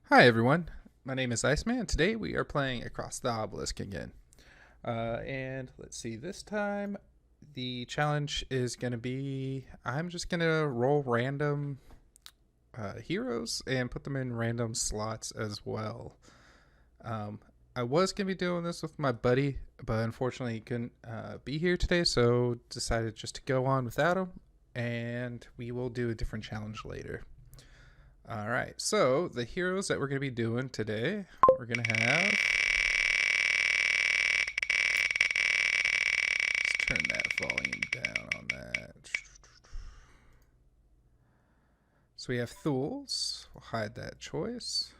Hi everyone, my name is ICEMAN. Today we are playing Across the Obelisk again. And let's see, this time the challenge is going to be I'm just going to roll random heroes and put them in random slots as well. Um, I was going to be doing this with my buddy, but unfortunately he couldn't be here today, so decided just to go on without him, and we will do a different challenge later. All right, so the heroes that we're going to be doing today, we're going to have. Let's turn that volume down on that. So we have Thools. We'll hide that choice.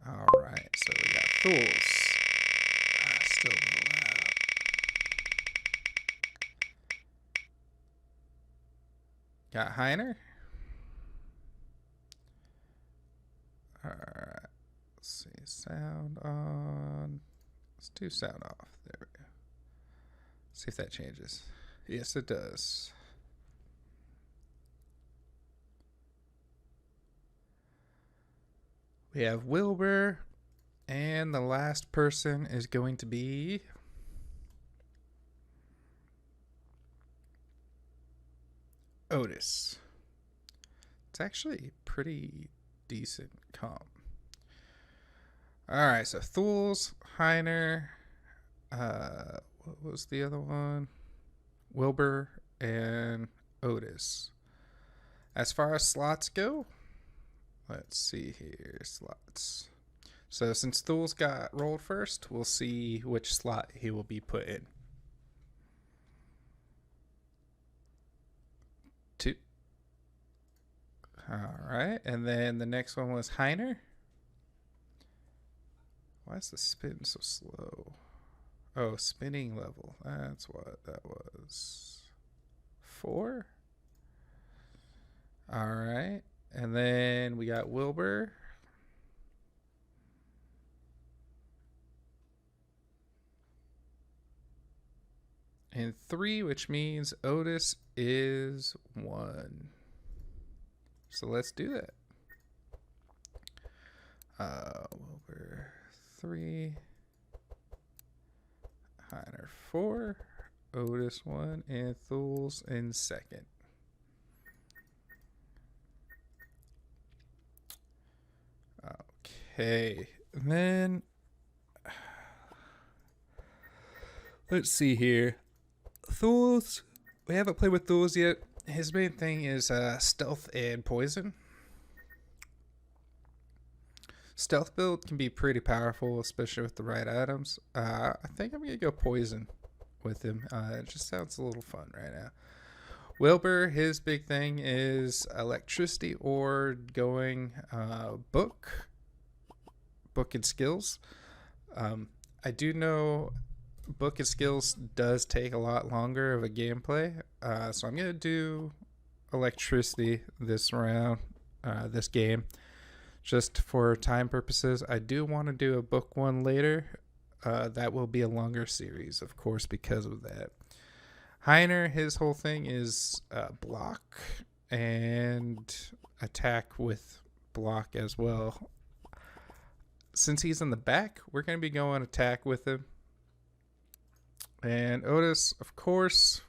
All right, so we got Thools. Still a little loud. Got Heiner. All right, let's see. Sound on. Let's do sound off. There we go. See if that changes. Yes, it does. We have Wilbur, and the last person is going to be Otis. It's actually pretty decent comp. All right, so Thools, Heiner, what was the other one? Wilbur and Otis. As far as slots go, let's see here, slots. So since Thools got rolled first, we'll see which slot he will be put in. 2. All right, and then the next one was Heiner. Why is the spin so slow? Oh, spinning level. That's what that was. 4. All right, and then we got Wilbur. And 3, which means Otis is 1. So let's do that. Wilbur 3, Heiner 4, Otis 1, and Thools in second. Okay, and then let's see here. Thools, we haven't played with Thools yet. His main thing is stealth and poison. Stealth build can be pretty powerful, especially with the right items. I think I'm going to go poison with him. It just sounds a little fun right now. Wilbur, his big thing is electricity or going book and skills. I do know book and skills does take a lot longer of a gameplay, so I'm going to do electricity this round, this game. Just for time purposes, I do want to do a book one later. That will be a longer series, of course, because of that. Heiner, his whole thing is block and attack with block as well. Since he's in the back, we're going to be going attack with him. And Otis, of course,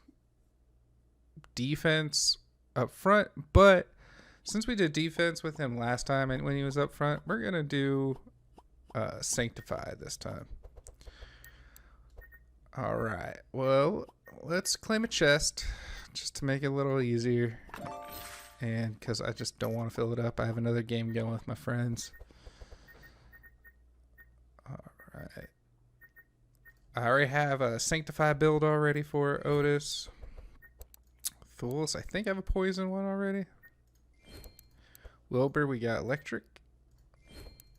defense up front, but since we did defense with him last time and when he was up front, we're going to do Sanctify this time. All right. Well, let's claim a chest just to make it a little easier. And because I just don't want to fill it up. I have another game going with my friends. All right. I already have a Sanctify build already for Otis. Thools, I think I have a poison one already. Wilbur, we got electric.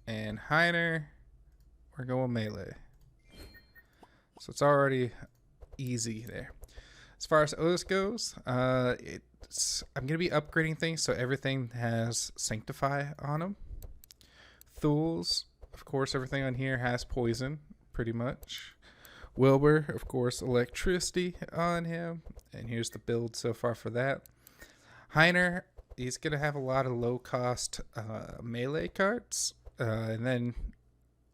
And Heiner, we're going melee. So it's already easy there. As far as Otis goes, I'm going to be upgrading things so everything has Sanctify on them. Thools, of course, everything on here has poison, pretty much. Wilbur, of course, electricity on him. And here's the build so far for that. Heiner, he's going to have a lot of low cost melee cards. And then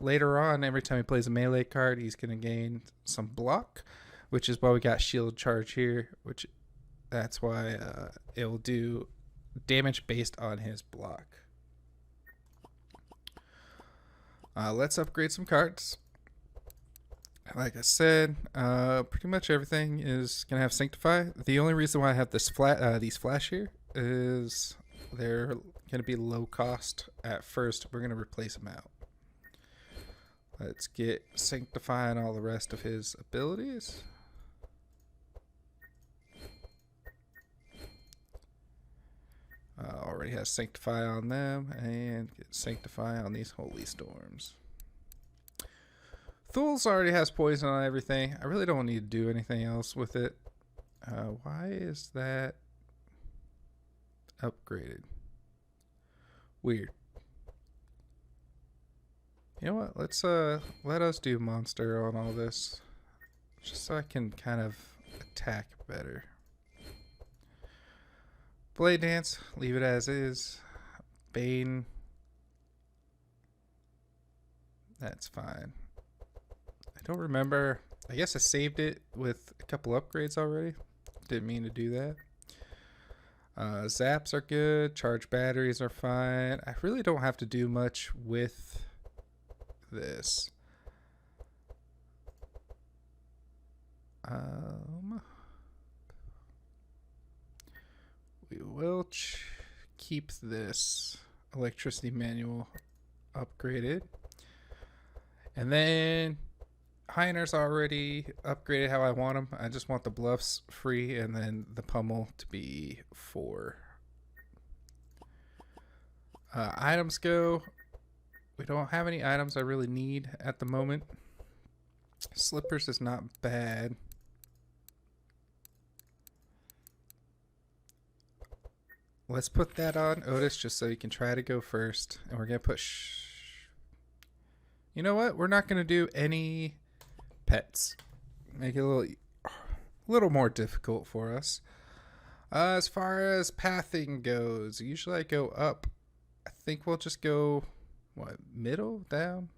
later on, every time he plays a melee card, he's going to gain some block, which is why we got shield charge here, which that's why it will do damage based on his block. Let's upgrade some cards. Like I said, pretty much everything is going to have Sanctify. The only reason why I have this these flash here is they're going to be low cost at first. We're going to replace them out. Let's get Sanctify and all the rest of his abilities. Already has Sanctify on them, and get Sanctify on these Holy Storms. Thul's already has poison on everything. I really don't need to do anything else with it. Why is that upgraded? Weird. You know what? Let's let us do monster on all this, just so I can kind of attack better. Blade Dance, leave it as is. Bane, that's fine. I don't remember. I guess I saved it with a couple upgrades already. Didn't mean to do that. Zaps are good. Charge batteries are fine. I really don't have to do much with this. We will keep this electricity manual upgraded. And then Heiner's already upgraded how I want them. I just want the bluffs free and then the pummel to be 4. Items go. We don't have any items I really need at the moment. Slippers is not bad. Let's put that on Otis just so you can try to go first. And we're going to put... You know what? We're not going to do any pets. Make it a little more difficult for us. As far as pathing goes, usually I go up. I think we'll just go, what, middle, down?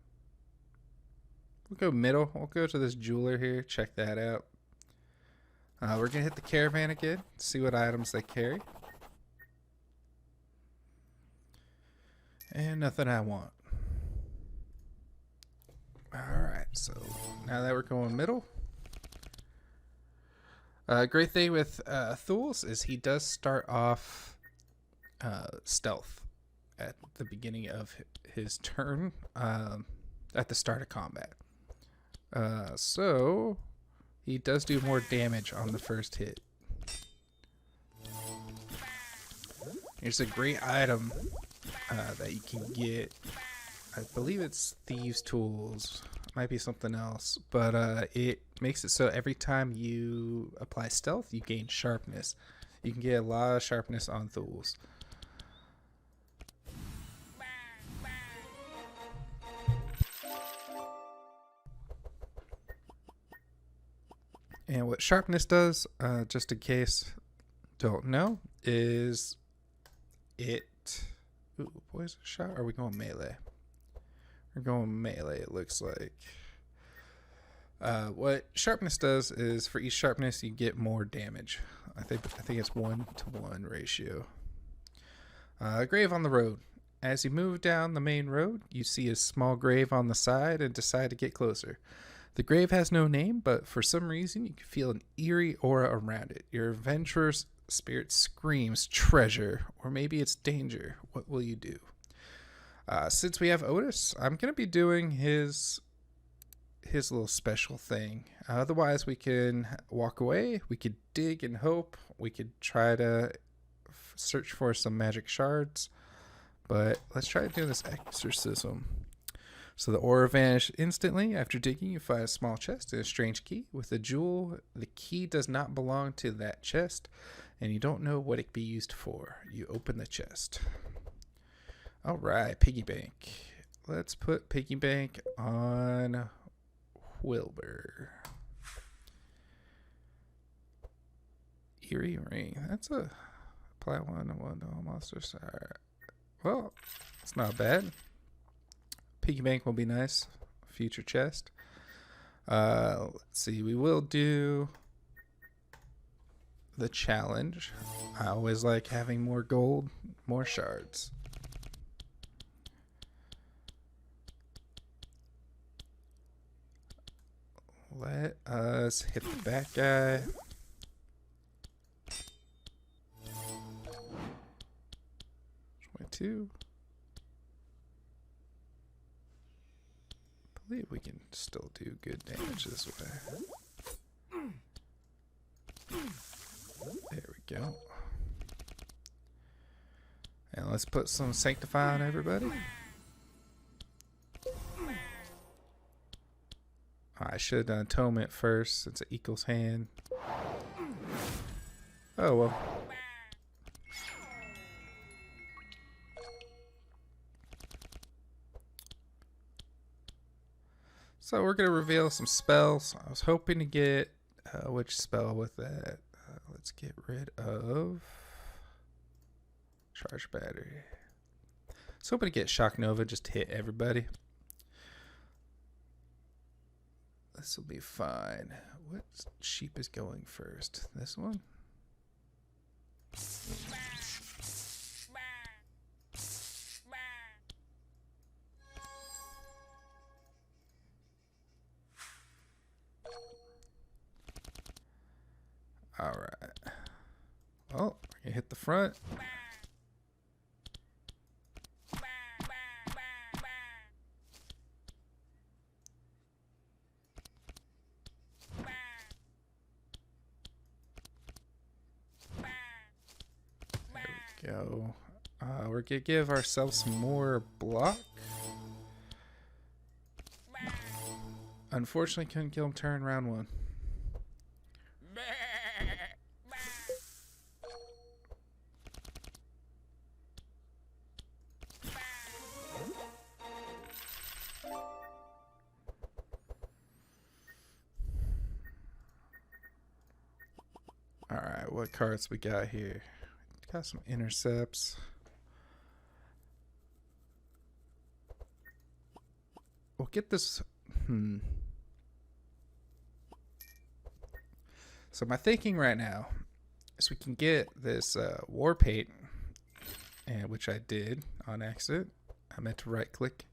We'll go middle. We'll go to this jeweler here. Check that out. We're going to hit the caravan again. See what items they carry. And nothing I want. Alright, so now that we're going middle. Great thing with Thul's is he does start off stealth at the beginning of his turn, at the start of combat. So he does do more damage on the first hit. Here's a great item that you can get. I believe it's Thieves' Tools. Might be something else. But it makes it so every time you apply stealth, you gain sharpness. You can get a lot of sharpness on Thul's. And what sharpness does, just in case don't know, is it... Ooh, poison shot? Or are we going melee? We're going melee, it looks like. What sharpness does is for each sharpness you get more damage. I think it's 1-to-1 ratio. Grave on the road. As you move down the main road, you see a small grave on the side and decide to get closer. The grave has no name, but for some reason you can feel an eerie aura around it. Your adventurer's spirit screams treasure, or maybe it's danger. What will you do? Since we have Otis, I'm going to be doing his little special thing. Otherwise, we can walk away. We could dig and hope. We could try to search for some magic shards. But let's try doing this exorcism. So the aura vanished instantly. After digging, you find a small chest and a strange key. With a jewel, the key does not belong to that chest, and you don't know what it could be used for. You open the chest. All right, piggy bank. Let's put piggy bank on Wilbur. Eerie ring. That's a Apply one to all monsters. All right. Well, it's not bad. Piggy bank will be nice. Future chest. Let's see. We will do the challenge. I always like having more gold, more shards. Let us hit the back guy. I believe we can still do good damage this way. There we go. And let's put some Sanctify on everybody. I should have done Atonement first since it equals hand. Oh well. So we're going to reveal some spells. I was hoping to get which spell with that. Let's get rid of Charge Battery. I was hoping to get Shock Nova just to hit everybody. This will be fine. What sheep is going first? This one? Alright. Well, I hit the front. There we go. We're going to give ourselves some more block. Unfortunately, couldn't kill him turn round one. Alright, what cards we got here? Got some intercepts. We'll get this. So my thinking right now is we can get this War Paint, and which I did on accident. I meant to right click.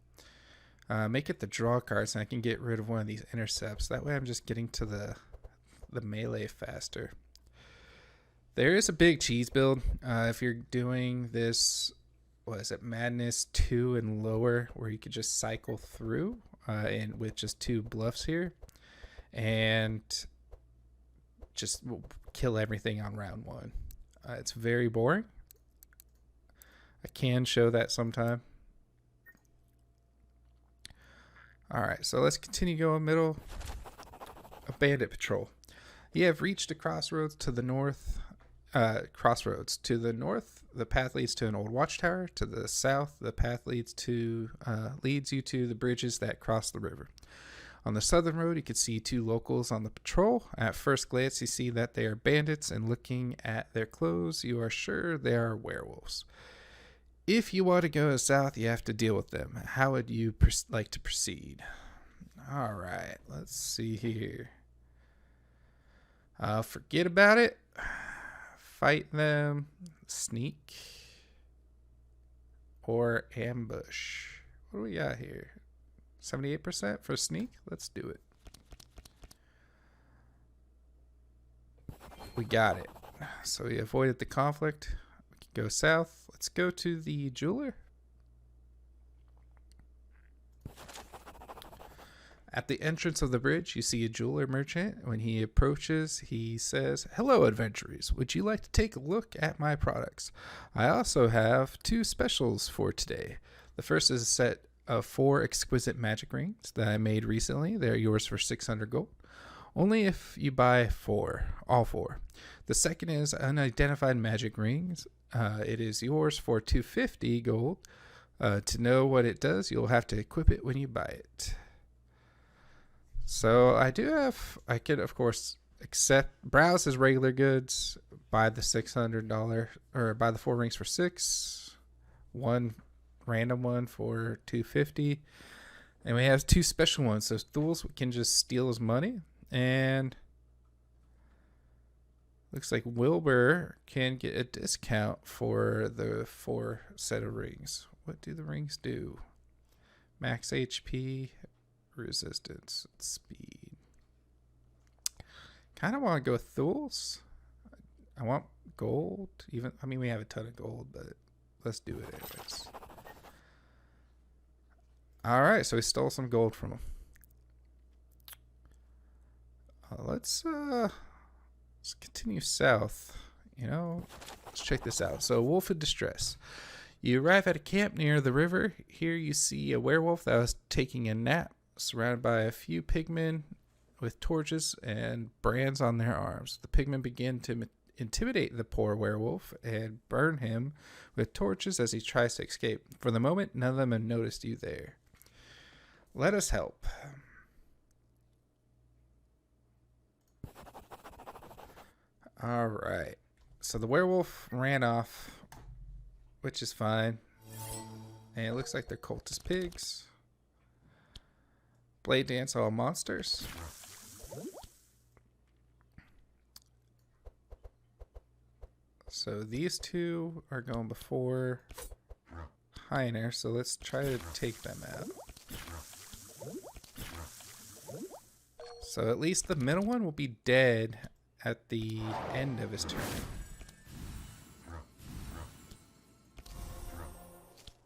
Make it the draw cards, and I can get rid of one of these intercepts. That way I'm just getting to the melee faster. There is a big cheese build if you're doing this, what is it, Madness 2 and lower, where you could just cycle through and with just 2 bluffs here and just kill everything on round 1. It's very boring. I can show that sometime. Alright, so let's continue going middle. A bandit patrol. You have reached a crossroads to the north. To the north, the path leads to an old watchtower. To the south, the path leads you to the bridges that cross the river. On the southern road, you can see 2 locals on the patrol. At first glance, you see that they are bandits, and looking at their clothes, you are sure they are werewolves. If you want to go south, you have to deal with them. How would you like to proceed? All right, let's see here. Forget about it. Fight them, sneak, or ambush. What do we got here? 78% for sneak? Let's do it. We got it. So we avoided the conflict. We can go south. Let's go to the jeweler. At the entrance of the bridge, you see a jeweler merchant. When he approaches, he says, "Hello, adventurers. Would you like to take a look at my products? I also have 2 specials for today. The first is a set of 4 exquisite magic rings that I made recently. They're yours for 600 gold. Only if you buy 4, all 4. The second is unidentified magic rings. It is yours for 250 gold. To know what it does, you'll have to equip it when you buy it." So I could of course browse as regular goods, buy the $600 or buy the 4 rings for 6, one random one for 250, and we have 2 special ones. So Thul's can just steal his money, and looks like Wilbur can get a discount for the 4 set of rings. What do the rings do? Max HP, resistance, speed. Kind of want to go with Thul's. I want gold. Even, I mean, we have a ton of gold, but let's do it anyways. All right, so we stole some gold from him. Let's continue south. You know, let's check this out. So, wolf in distress. You arrive at a camp near the river. Here you see a werewolf that was taking a nap, surrounded by a few pigmen with torches and brands on their arms. The pigmen begin to intimidate the poor werewolf and burn him with torches as he tries to escape. For the moment, none of them have noticed you there. Let us help. All right. So the werewolf ran off, which is fine. And it looks like they're cultist pigs. Blade dance all monsters. So these 2 are going before Heiner, so let's try to take them out. So at least the middle one will be dead at the end of his turn.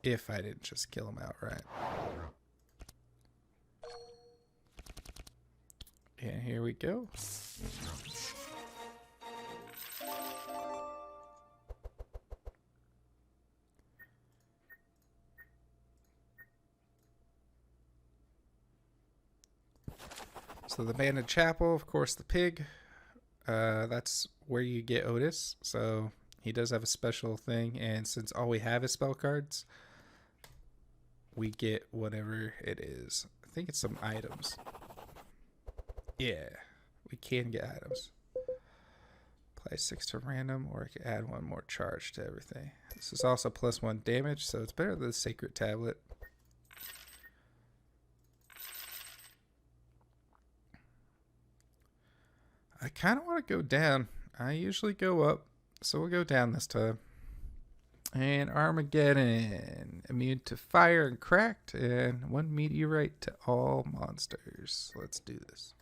If I didn't just kill him outright. And here we go. So the Banded Chapel, of course, the pig. That's where you get Otis. So he does have a special thing, and since all we have is spell cards, we get whatever it is. I think it's some items. Yeah, we can get items. Apply 6 to random, or I can add 1 more charge to everything. This is also +1 damage, so it's better than the Sacred Tablet. I kind of want to go down. I usually go up, so we'll go down this time. And Armageddon. Immune to fire and cracked, and 1 meteorite to all monsters. Let's do this.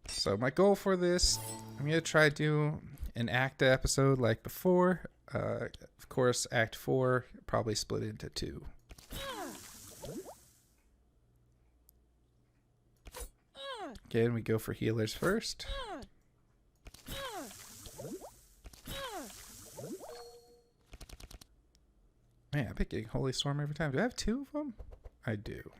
So my goal for this, I'm going to try to do an ACTA episode like before. Of course, Act 4 probably split into 2. Again, we go for healers first. Man, I've been getting Holy Storm every time. Do I have 2 of them? I do.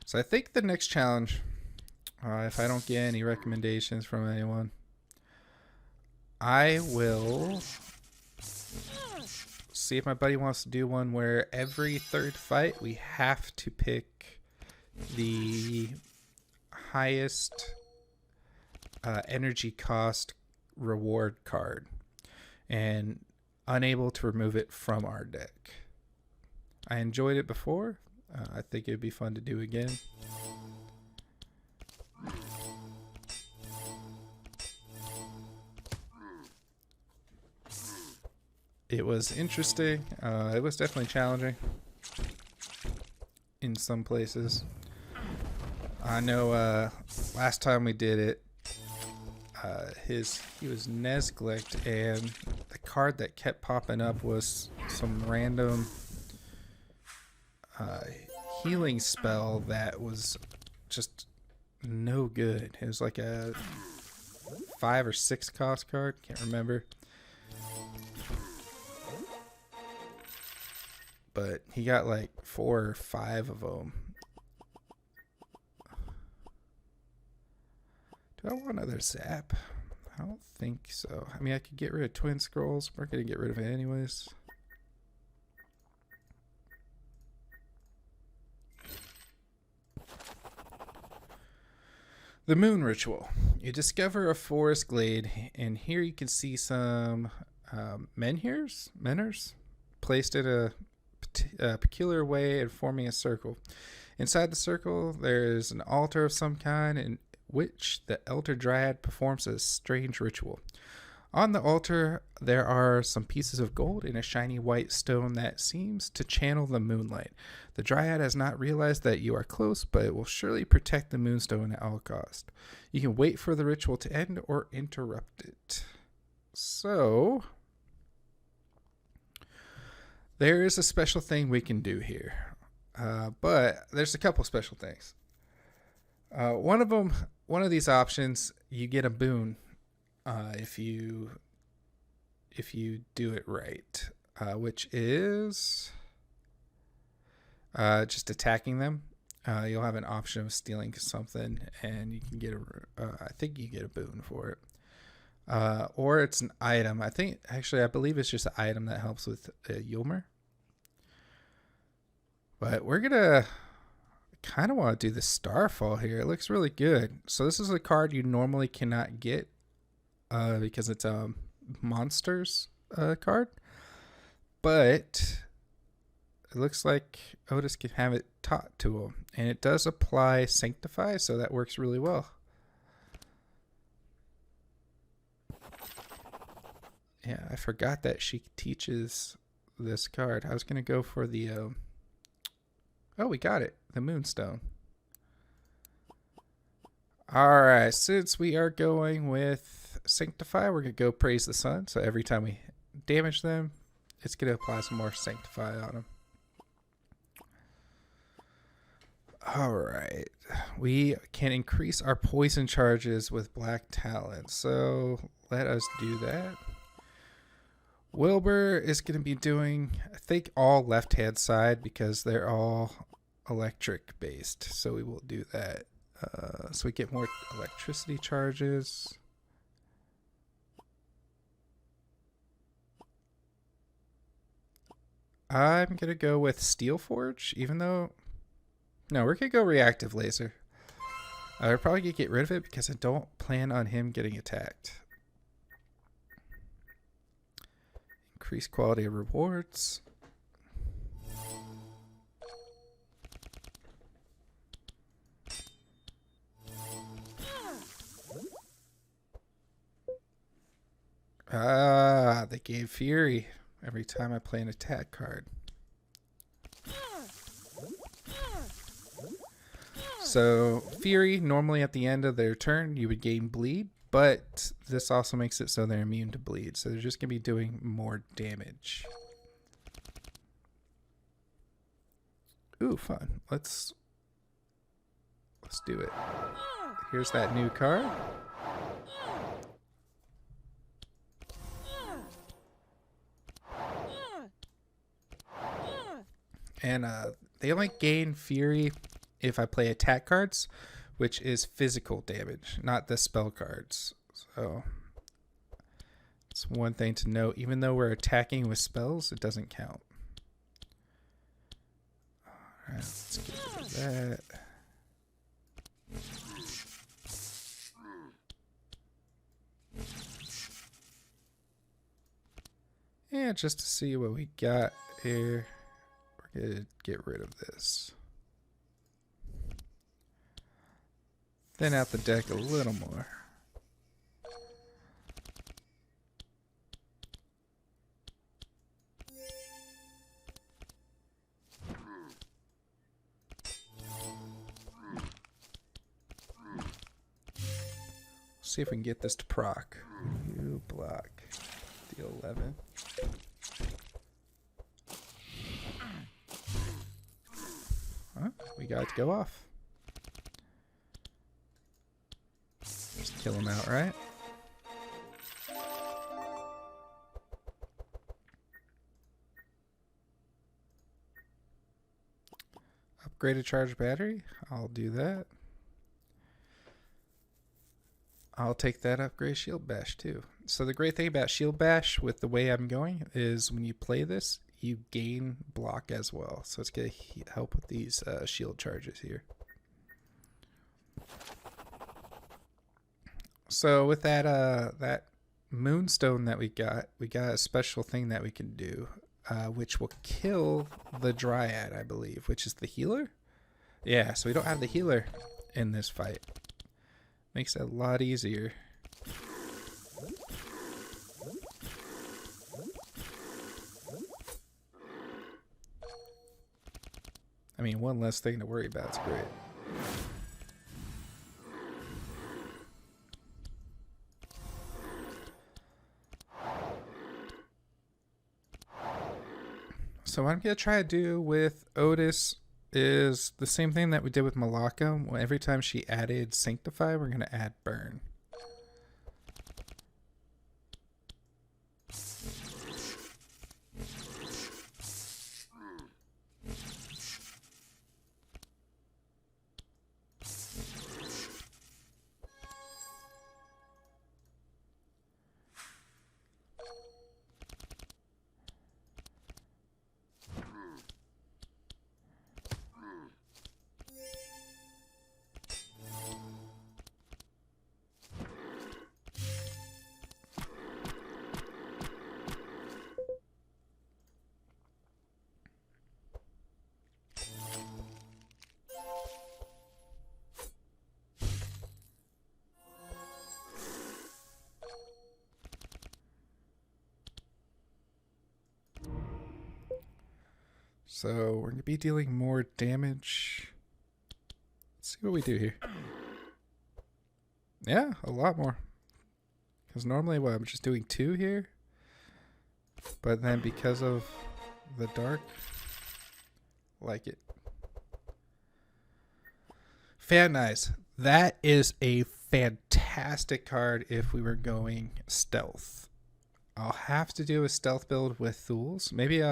So I think the next challenge, if I don't get any recommendations from anyone, I will see if my buddy wants to do one where every 3rd fight we have to pick the highest energy cost reward card and unable to remove it from our deck. I enjoyed it before. I think it'd be fun to do again. It was interesting. It was definitely challenging in some places. I know last time we did it, he was Nesglict, and the card that kept popping up was some random healing spell that was just no good. It was like a 5 or 6 cost card, can't remember. but he got like 4 or 5 of them. Do I want another zap? I don't think so. I mean, I could get rid of twin scrolls. We're going to get rid of it anyways. The Moon Ritual. You discover a forest glade, and here you can see some menhirs placed in a peculiar way and forming a circle. Inside the circle, there is an altar of some kind in which the Elder Dryad performs a strange ritual. On the altar, there are some pieces of gold and a shiny white stone that seems to channel the moonlight. The Dryad has not realized that you are close, but it will surely protect the moonstone at all costs. You can wait for the ritual to end or interrupt it. So, there is a special thing we can do here. But there's a couple special things. One of these options, you get a boon if you do it right, which is just attacking them. You'll have an option of stealing something, and you can get I think you get a boon for it. Or it's an item. I believe it's just an item that helps with Yulmer. But we're gonna kind of want to do the Starfall here. It looks really good. So this is a card you normally cannot get because it's a monsters card. But it looks like Otis can have it taught to him. And it does apply Sanctify, so that works really well. Yeah, I forgot that she teaches this card. I was going to go for the... Oh, we got it. The Moonstone. Alright, since we are going with Sanctify, we're going to go Praise the Sun. So every time we damage them, it's going to apply some more Sanctify on them. Alright. We can increase our poison charges with Black Talon. So let us do that. Wilbur is going to be doing, I think, all left-hand side because they're all electric based. So we will do that. So we get more electricity charges. I'm going to go with Steel Forge, even though... No, we're going to go Reactive Laser. We're probably going to get rid of it because I don't plan on him getting attacked. Increase quality of rewards. They gave Fury every time I play an attack card. So Fury, normally at the end of their turn, you would gain bleed, but this also makes it so they're immune to bleed. So they're just going to be doing more damage. Ooh, fun. Let's do it. Here's that new card. And they only gain Fury if I play attack cards, which is physical damage, not the spell cards. So it's one thing to note. Even though we're attacking with spells, it doesn't count. All right, let's get rid of that. And just to see what we got here, we're going to get rid of this. Thin out the deck a little more. See if we can get this to proc. You block. Deal 11. Huh? We got to go off. Just kill him outright. upgraded charge battery. I'll do that. I'll take that upgrade shield bash too. So the great thing about shield bash with the way I'm going is when you play this, you gain block as well. So it's going to help with these shield charges here. So with that that moonstone that we got a special thing that we can do, which will kill the dryad, I believe, which is the healer. Yeah, so we don't have the healer in this fight. Makes it a lot easier. I mean, one less thing to worry about is great. So what I'm going to try to do with Otis is the same thing that we did with Malaka. Every time she added Sanctify, we're going to add Burn. So we're going to be dealing more damage. Let's see what we do here. Yeah, a lot more. Because normally I'm just doing 2 here. But then because of the dark, like it. Fan Eyes. That is a fantastic card if we were going stealth. I'll have to do a stealth build with Thools. Maybe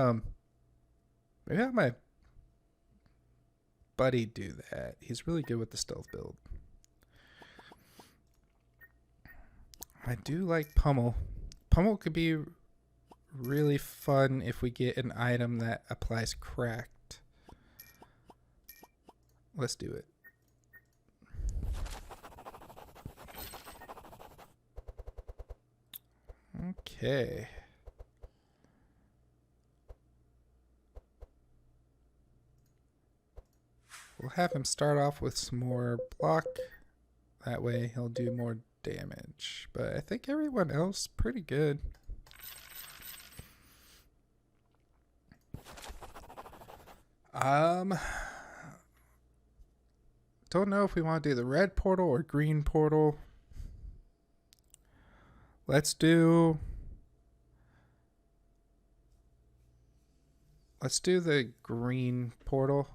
have my buddy do that. He's really good with the stealth build. I do like Pummel. Pummel could be really fun if we get an item that applies cracked. Let's do it. Okay. We'll have him start off with some more block. That way he'll do more damage. But I think everyone else pretty good. Don't know if we want to do the red portal or green portal. Let's do the green portal.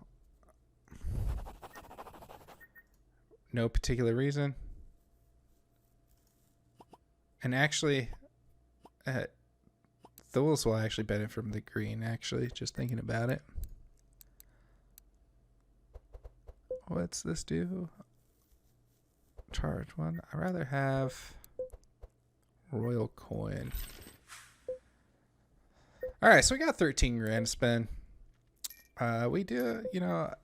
No particular reason. And actually, Thools will actually benefit from the green, actually, just thinking about it. What's this do? Charge 1. I'd rather have Royal Coin. Alright, so we got 13 grand to spend. We do, I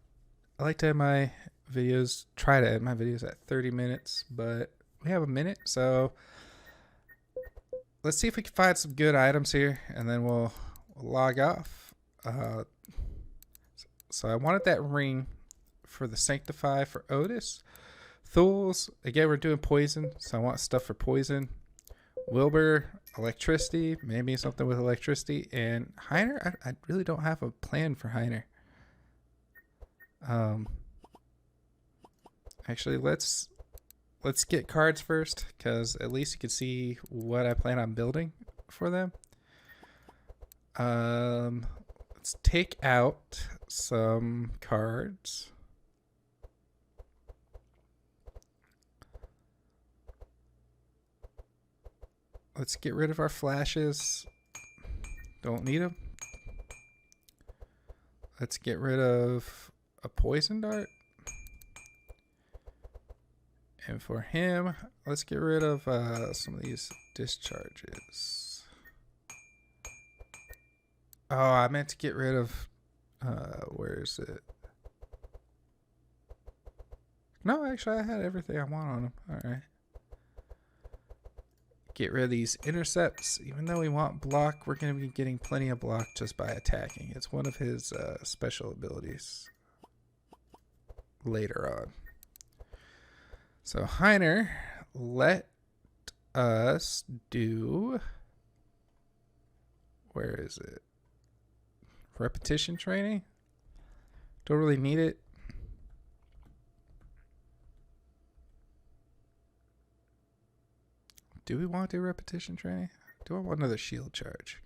like to have my videos, try to end my videos at 30 minutes, but we have a minute, so let's see if we can find some good items here, and then we'll log off. So I wanted that ring for the Sanctify for Otis. Thools, again, we're doing poison, so I want stuff for poison. Wilbur, electricity, maybe something with electricity. And Heiner, I really don't have a plan for Heiner. Actually, let's get cards first, because at least you can see what I plan on building for them. Let's take out some cards. Let's get rid of our flashes. Don't need them. Let's get rid of a poison dart. And for him, let's get rid of some of these discharges. Oh, I meant to get rid of... where is it? No, actually, I had everything I want on him. Alright. Get rid of these intercepts. Even though we want block, we're going to be getting plenty of block just by attacking. It's one of his special abilities later on. So, Heiner, let us do... Where is it? Repetition training? Don't really need it. Do we want to do repetition training? Do I want another shield charge?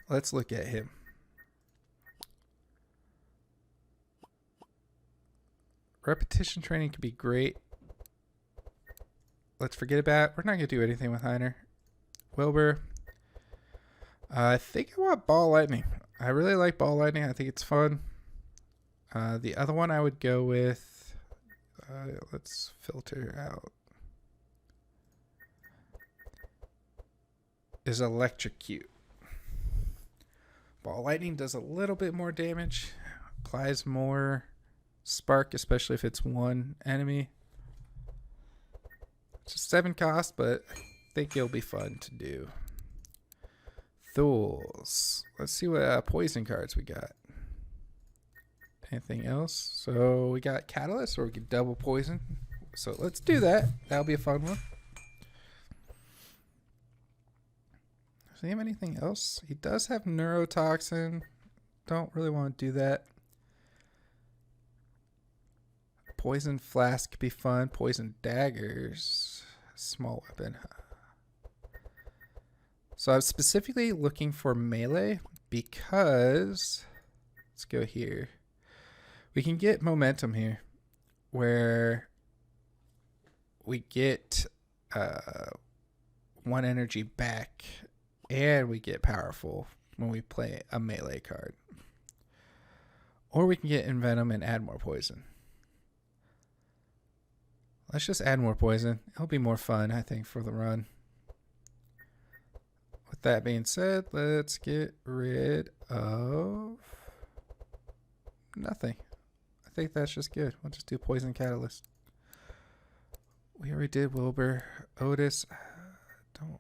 Let's look at him. Repetition training could be great. Let's forget about it. We're not going to do anything with Heiner. Wilbur. I think I want Ball Lightning. I really like Ball Lightning. I think it's fun. The other one I would go with... let's filter out. Is Electrocute. Ball Lightning does a little bit more damage. Applies more spark, especially if it's one enemy. It's a 7 cost, but I think it'll be fun to do. Thools. Let's see what poison cards we got. Anything else? So we got Catalyst, or we could double poison. So let's do that. That'll be a fun one. Does he have anything else? He does have Neurotoxin. Don't really want to do that. Poison Flask could be fun. Poison Daggers. Small weapon. So I'm specifically looking for melee because... Let's go here. We can get momentum here where we get 1 energy back and we get powerful when we play a melee card. Or we can get Envenom and add more poison. Let's just add more poison. It'll be more fun, I think, for the run. With that being said, let's get rid of nothing. I think that's just good. We'll just do Poison Catalyst. We already did Wilbur. Otis. Don't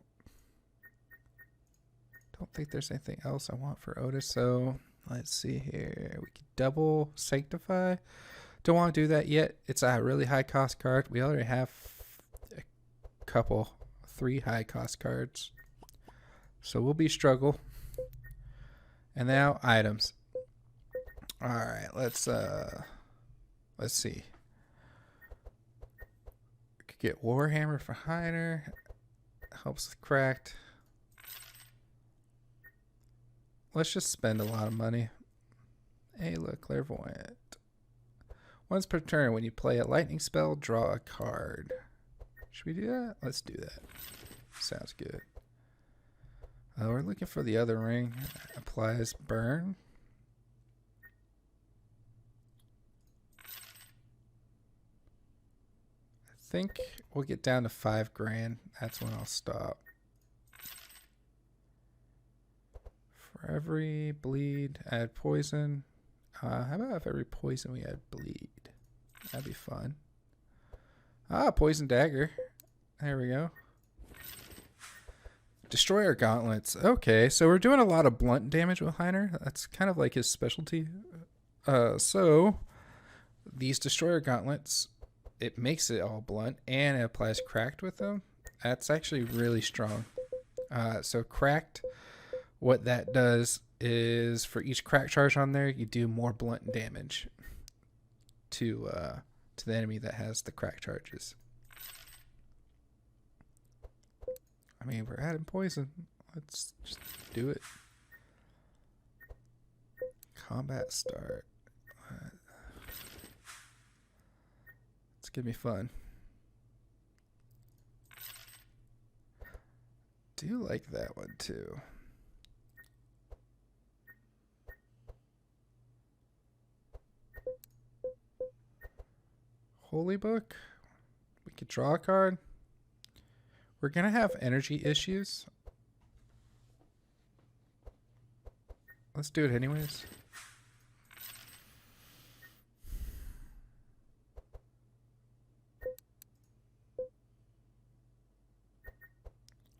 think there's anything else I want for Otis. So let's see here. We could double Sanctify. Don't want to do that yet. It's a really high cost card. We already have a couple, 3 high cost cards. So we'll be struggle. And now items. All right, let's see. We could get Warhammer for Heiner. Helps with Cracked. Let's just spend a lot of money. Hey, look, Clairvoyant. Once per turn, when you play a lightning spell, draw a card. Should we do that? Let's do that. Sounds good. We're looking for the other ring. Applies burn. I think we'll get down to $5,000. That's when I'll stop. For every bleed, add poison. How about if every poison we add bleed? That'd be fun. Poison dagger. There we go. Destroyer gauntlets. Okay, so we're doing a lot of blunt damage with Heiner. That's kind of like his specialty. So these destroyer gauntlets, it makes it all blunt and it applies cracked with them. That's actually really strong. So cracked, what that does is for each crack charge on there, you do more blunt damage to the enemy that has the crack charges. I mean, we're adding poison. Let's just do it. Combat start. It's gonna be fun. Do like that one too. Holy Book. We could draw a card. We're going to have energy issues. Let's do it anyways.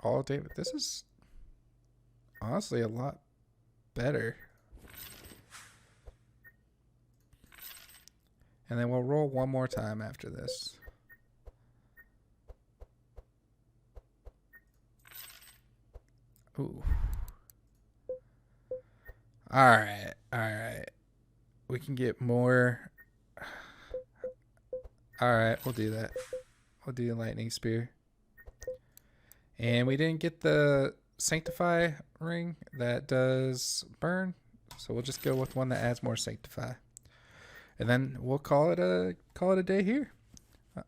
All day. This is honestly a lot better. And then we'll roll one more time after this. Ooh. Alright, alright. We can get more. Alright, we'll do that. We'll do the lightning spear. And we didn't get the sanctify ring that does burn. So we'll just go with one that adds more sanctify. And then we'll call it a day here.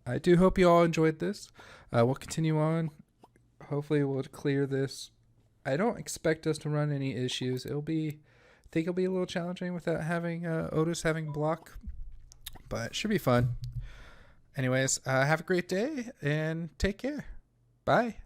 I do hope you all enjoyed this. We'll continue on. Hopefully we'll clear this. I don't expect us to run any issues. I think it'll be a little challenging without having Otis having block, but it should be fun. Anyways, have a great day and take care. Bye.